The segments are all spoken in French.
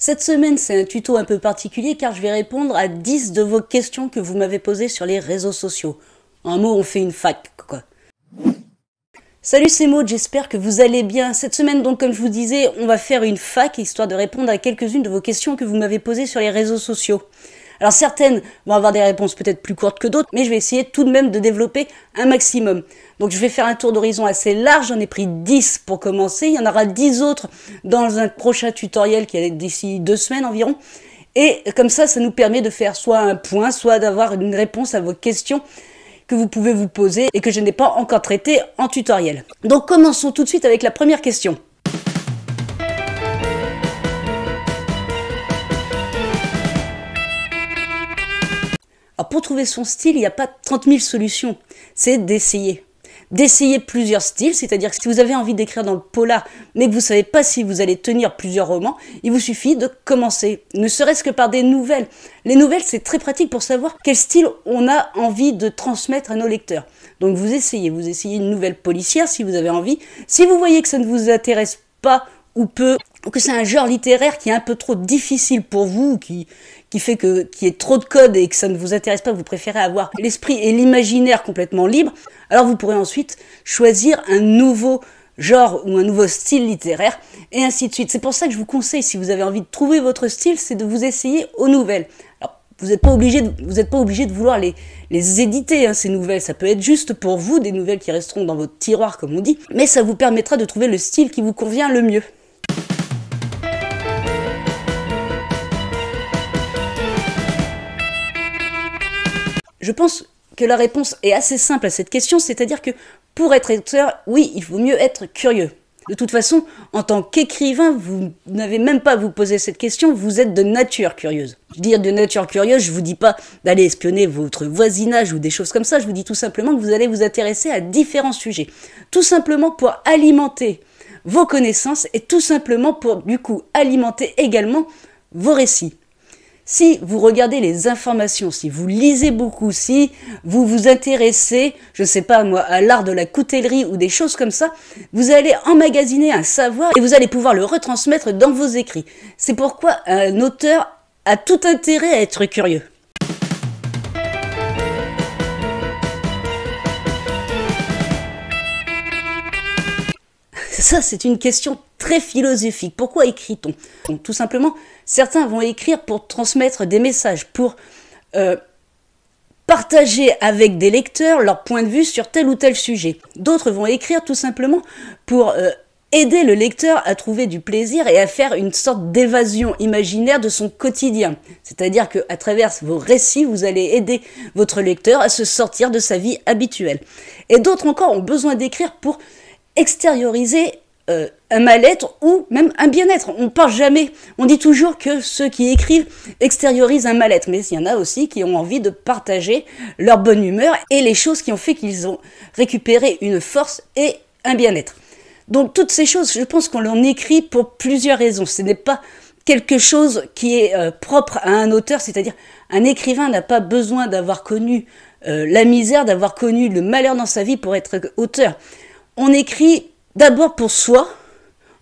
Cette semaine, c'est un tuto un peu particulier car je vais répondre à 10 de vos questions que vous m'avez posées sur les réseaux sociaux. En mot, on fait une fac, quoi. Salut, c'est Maud, j'espère que vous allez bien. Cette semaine, donc, comme je vous disais, on va faire une fac, histoire de répondre à quelques-unes de vos questions que vous m'avez posées sur les réseaux sociaux. Alors certaines vont avoir des réponses peut-être plus courtes que d'autres, mais je vais essayer tout de même de développer un maximum. Donc je vais faire un tour d'horizon assez large, j'en ai pris 10 pour commencer, il y en aura 10 autres dans un prochain tutoriel qui est d'ici 2 semaines environ. Et comme ça nous permet de faire soit un point, soit d'avoir une réponse à vos questions que vous pouvez vous poser et que je n'ai pas encore traitées en tutoriel. Donc commençons tout de suite avec la première question. Alors pour trouver son style, il n'y a pas 30 000 solutions, c'est d'essayer. D'essayer plusieurs styles, c'est-à-dire que si vous avez envie d'écrire dans le polar, mais que vous ne savez pas si vous allez tenir plusieurs romans, il vous suffit de commencer, ne serait-ce que par des nouvelles. Les nouvelles, c'est très pratique pour savoir quel style on a envie de transmettre à nos lecteurs. Donc vous essayez une nouvelle policière si vous avez envie. Si vous voyez que ça ne vous intéresse pas ou peu, ou que c'est un genre littéraire qui est un peu trop difficile pour vous, qui fait qu'il y ait trop de codes et que ça ne vous intéresse pas, vous préférez avoir l'esprit et l'imaginaire complètement libre, alors vous pourrez ensuite choisir un nouveau genre ou un nouveau style littéraire, et ainsi de suite. C'est pour ça que je vous conseille, si vous avez envie de trouver votre style, c'est de vous essayer aux nouvelles. Alors, vous n'êtes pas obligé de vouloir les éditer, ces nouvelles. Ça peut être juste pour vous, des nouvelles qui resteront dans votre tiroir, comme on dit, mais ça vous permettra de trouver le style qui vous convient le mieux. Je pense que la réponse est assez simple à cette question, c'est-à-dire que pour être auteur, oui, il vaut mieux être curieux. De toute façon, en tant qu'écrivain, vous n'avez même pas à vous poser cette question, vous êtes de nature curieuse. Dire de nature curieuse, je vous dis pas d'aller espionner votre voisinage ou des choses comme ça, je vous dis tout simplement que vous allez vous intéresser à différents sujets. Tout simplement pour alimenter vos connaissances et tout simplement pour, du coup, alimenter également vos récits. Si vous regardez les informations, si vous lisez beaucoup, si vous vous intéressez, je ne sais pas moi, à l'art de la coutellerie ou des choses comme ça, vous allez emmagasiner un savoir et vous allez pouvoir le retransmettre dans vos écrits. C'est pourquoi un auteur a tout intérêt à être curieux. Ça, c'est une question très philosophique. Pourquoi écrit-on? Bon, tout simplement, certains vont écrire pour transmettre des messages, pour partager avec des lecteurs leur point de vue sur tel ou tel sujet. D'autres vont écrire tout simplement pour aider le lecteur à trouver du plaisir et à faire une sorte d'évasion imaginaire de son quotidien. C'est-à-dire qu'à travers vos récits, vous allez aider votre lecteur à se sortir de sa vie habituelle. Et d'autres encore ont besoin d'écrire pour extérioriser un mal-être ou même un bien-être. On parle jamais, on dit toujours que ceux qui écrivent extériorisent un mal-être, mais il y en a aussi qui ont envie de partager leur bonne humeur et les choses qui ont fait qu'ils ont récupéré une force et un bien-être. Donc toutes ces choses, je pense qu'on en écrit pour plusieurs raisons. Ce n'est pas quelque chose qui est propre à un auteur, c'est-à-dire un écrivain n'a pas besoin d'avoir connu la misère, d'avoir connu le malheur dans sa vie pour être auteur. On écrit d'abord pour soi,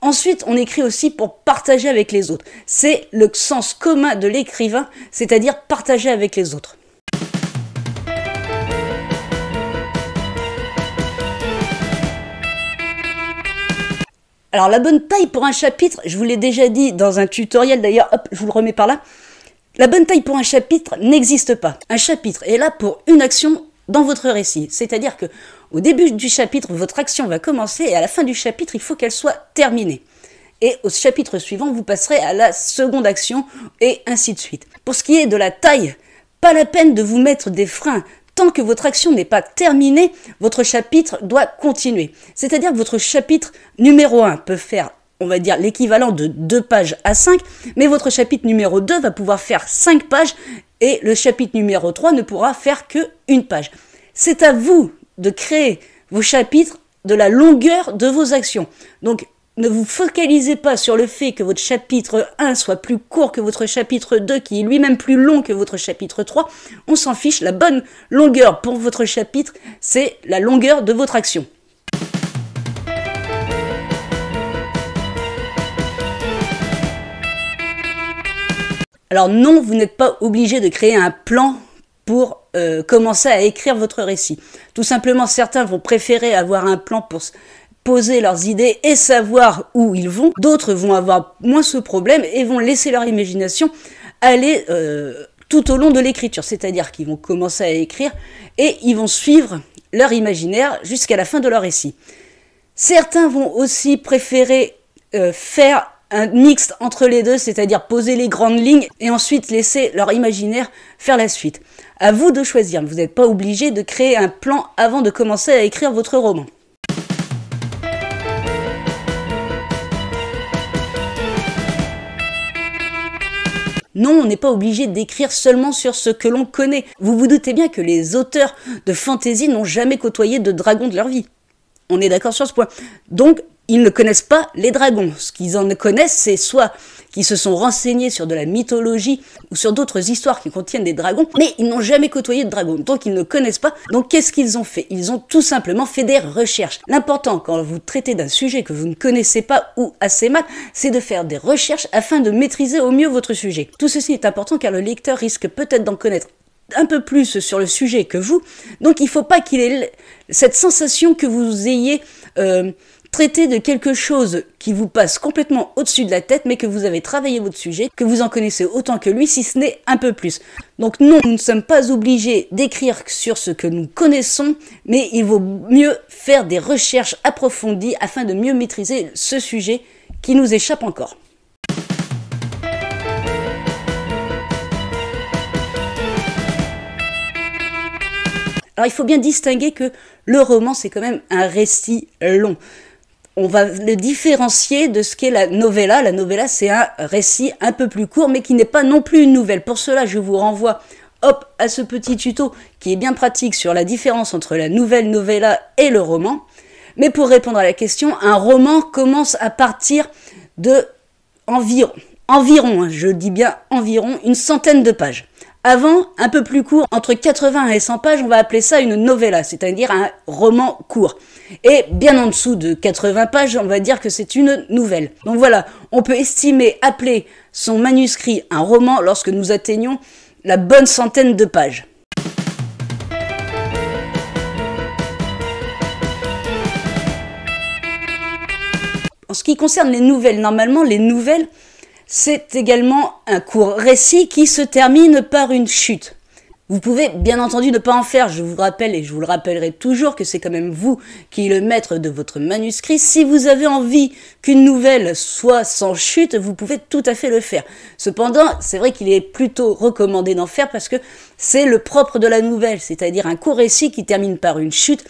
ensuite on écrit aussi pour partager avec les autres. C'est le sens commun de l'écrivain, c'est-à-dire partager avec les autres. Alors la bonne taille pour un chapitre, je vous l'ai déjà dit dans un tutoriel d'ailleurs, hop, je vous le remets par là. La bonne taille pour un chapitre n'existe pas. Un chapitre est là pour une action dans votre récit. C'est-à-dire que au début du chapitre, votre action va commencer et à la fin du chapitre, il faut qu'elle soit terminée. Et au chapitre suivant, vous passerez à la seconde action et ainsi de suite. Pour ce qui est de la taille, pas la peine de vous mettre des freins. Tant que votre action n'est pas terminée, votre chapitre doit continuer. C'est-à-dire que votre chapitre numéro 1 peut faire, on va dire, l'équivalent de 2 pages à 5, mais votre chapitre numéro 2 va pouvoir faire 5 pages et le chapitre numéro 3 ne pourra faire que 1 page. C'est à vous de créer vos chapitres de la longueur de vos actions. Donc, ne vous focalisez pas sur le fait que votre chapitre 1 soit plus court que votre chapitre 2, qui est lui-même plus long que votre chapitre 3. On s'en fiche, la bonne longueur pour votre chapitre, c'est la longueur de votre action. Alors non, vous n'êtes pas obligé de créer un plan pour commencer à écrire votre récit. Tout simplement, certains vont préférer avoir un plan pour poser leurs idées et savoir où ils vont. D'autres vont avoir moins ce problème et vont laisser leur imagination aller tout au long de l'écriture. C'est-à-dire qu'ils vont commencer à écrire et ils vont suivre leur imaginaire jusqu'à la fin de leur récit. Certains vont aussi préférer faire un mixte entre les deux, c'est-à-dire poser les grandes lignes et ensuite laisser leur imaginaire faire la suite. À vous de choisir, vous n'êtes pas obligé de créer un plan avant de commencer à écrire votre roman. Non, on n'est pas obligé d'écrire seulement sur ce que l'on connaît. Vous vous doutez bien que les auteurs de fantasy n'ont jamais côtoyé de dragons de leur vie. On est d'accord sur ce point. Donc, ils ne connaissent pas les dragons. Ce qu'ils en connaissent, c'est soit qu'ils se sont renseignés sur de la mythologie ou sur d'autres histoires qui contiennent des dragons, mais ils n'ont jamais côtoyé de dragons, donc ils ne connaissent pas. Donc qu'est-ce qu'ils ont fait? Ils ont tout simplement fait des recherches. L'important quand vous traitez d'un sujet que vous ne connaissez pas ou assez mal, c'est de faire des recherches afin de maîtriser au mieux votre sujet. Tout ceci est important car le lecteur risque peut-être d'en connaître un peu plus sur le sujet que vous, donc il ne faut pas qu'il ait cette sensation que vous ayez traité de quelque chose qui vous passe complètement au-dessus de la tête, mais que vous avez travaillé votre sujet, que vous en connaissez autant que lui, si ce n'est un peu plus. Donc non, nous ne sommes pas obligés d'écrire sur ce que nous connaissons, mais il vaut mieux faire des recherches approfondies afin de mieux maîtriser ce sujet qui nous échappe encore. Alors il faut bien distinguer que le roman, c'est quand même un récit long. On va le différencier de ce qu'est la novella. La novella, c'est un récit un peu plus court, mais qui n'est pas non plus une nouvelle. Pour cela, je vous renvoie à ce petit tuto qui est bien pratique sur la différence entre la nouvelle, novella et le roman. Mais pour répondre à la question, un roman commence à partir de environ, je dis bien environ, une centaine de pages. Avant, un peu plus court, entre 80 et 100 pages, on va appeler ça une novella, c'est-à-dire un roman court. Et bien en dessous de 80 pages, on va dire que c'est une nouvelle. Donc voilà, on peut appeler son manuscrit un roman lorsque nous atteignons la bonne centaine de pages. En ce qui concerne les nouvelles, normalement, les nouvelles, c'est également un court récit qui se termine par une chute. Vous pouvez bien entendu ne pas en faire, je vous rappelle et je vous le rappellerai toujours que c'est quand même vous qui êtes le maître de votre manuscrit. Si vous avez envie qu'une nouvelle soit sans chute, vous pouvez tout à fait le faire. Cependant, c'est vrai qu'il est plutôt recommandé d'en faire parce que c'est le propre de la nouvelle, c'est-à-dire un court récit qui termine par une chute.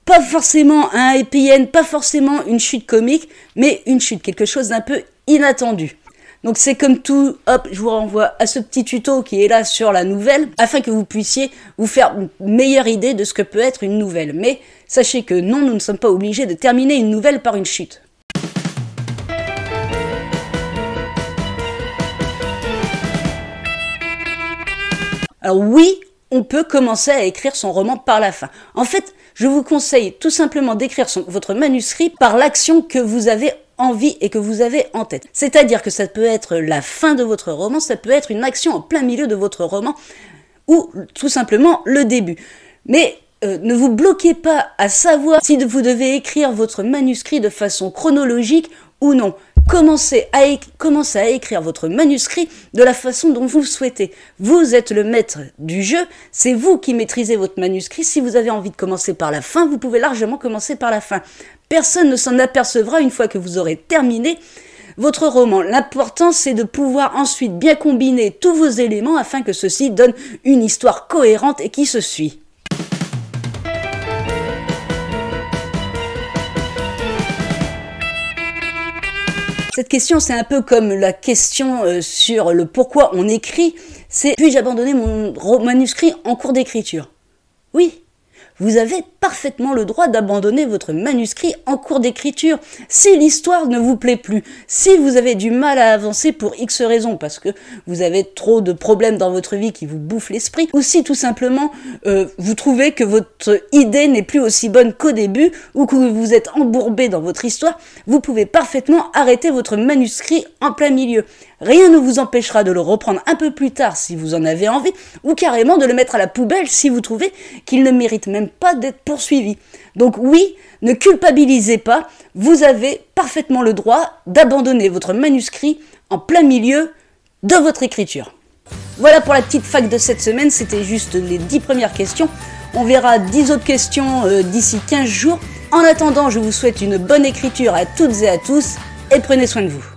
Pas forcément un happy end, pas forcément une chute comique, mais une chute, quelque chose d'un peu inattendu. Donc c'est comme tout, je vous renvoie à ce petit tuto qui est là sur la nouvelle, afin que vous puissiez vous faire une meilleure idée de ce que peut être une nouvelle. Mais sachez que non, nous ne sommes pas obligés de terminer une nouvelle par une chute. Alors oui, on peut commencer à écrire son roman par la fin. En fait, je vous conseille tout simplement d'écrire votre manuscrit par l'action que vous avez envie et que vous avez en tête. C'est-à-dire que ça peut être la fin de votre roman, ça peut être une action en plein milieu de votre roman ou tout simplement le début. Mais ne vous bloquez pas à savoir si vous devez écrire votre manuscrit de façon chronologique ou non. Commencez à écrire votre manuscrit de la façon dont vous le souhaitez. Vous êtes le maître du jeu, c'est vous qui maîtrisez votre manuscrit. Si vous avez envie de commencer par la fin, vous pouvez largement commencer par la fin. Personne ne s'en apercevra une fois que vous aurez terminé votre roman. L'important, c'est de pouvoir ensuite bien combiner tous vos éléments afin que ceci donne une histoire cohérente et qui se suit. Cette question, c'est un peu comme la question sur le pourquoi on écrit. C'est puis-je abandonner mon manuscrit en cours d'écriture? Oui. vous avez parfaitement le droit d'abandonner votre manuscrit en cours d'écriture. Si l'histoire ne vous plaît plus, si vous avez du mal à avancer pour X raisons, parce que vous avez trop de problèmes dans votre vie qui vous bouffent l'esprit, ou si tout simplement vous trouvez que votre idée n'est plus aussi bonne qu'au début, ou que vous êtes embourbé dans votre histoire, vous pouvez parfaitement arrêter votre manuscrit en plein milieu. Rien ne vous empêchera de le reprendre un peu plus tard si vous en avez envie, ou carrément de le mettre à la poubelle si vous trouvez qu'il ne mérite même pas d'être poursuivi. Donc oui, ne culpabilisez pas, vous avez parfaitement le droit d'abandonner votre manuscrit en plein milieu de votre écriture. Voilà pour la petite fac de cette semaine, c'était juste les 10 premières questions. On verra 10 autres questions d'ici 15 jours. En attendant, je vous souhaite une bonne écriture à toutes et à tous, et prenez soin de vous.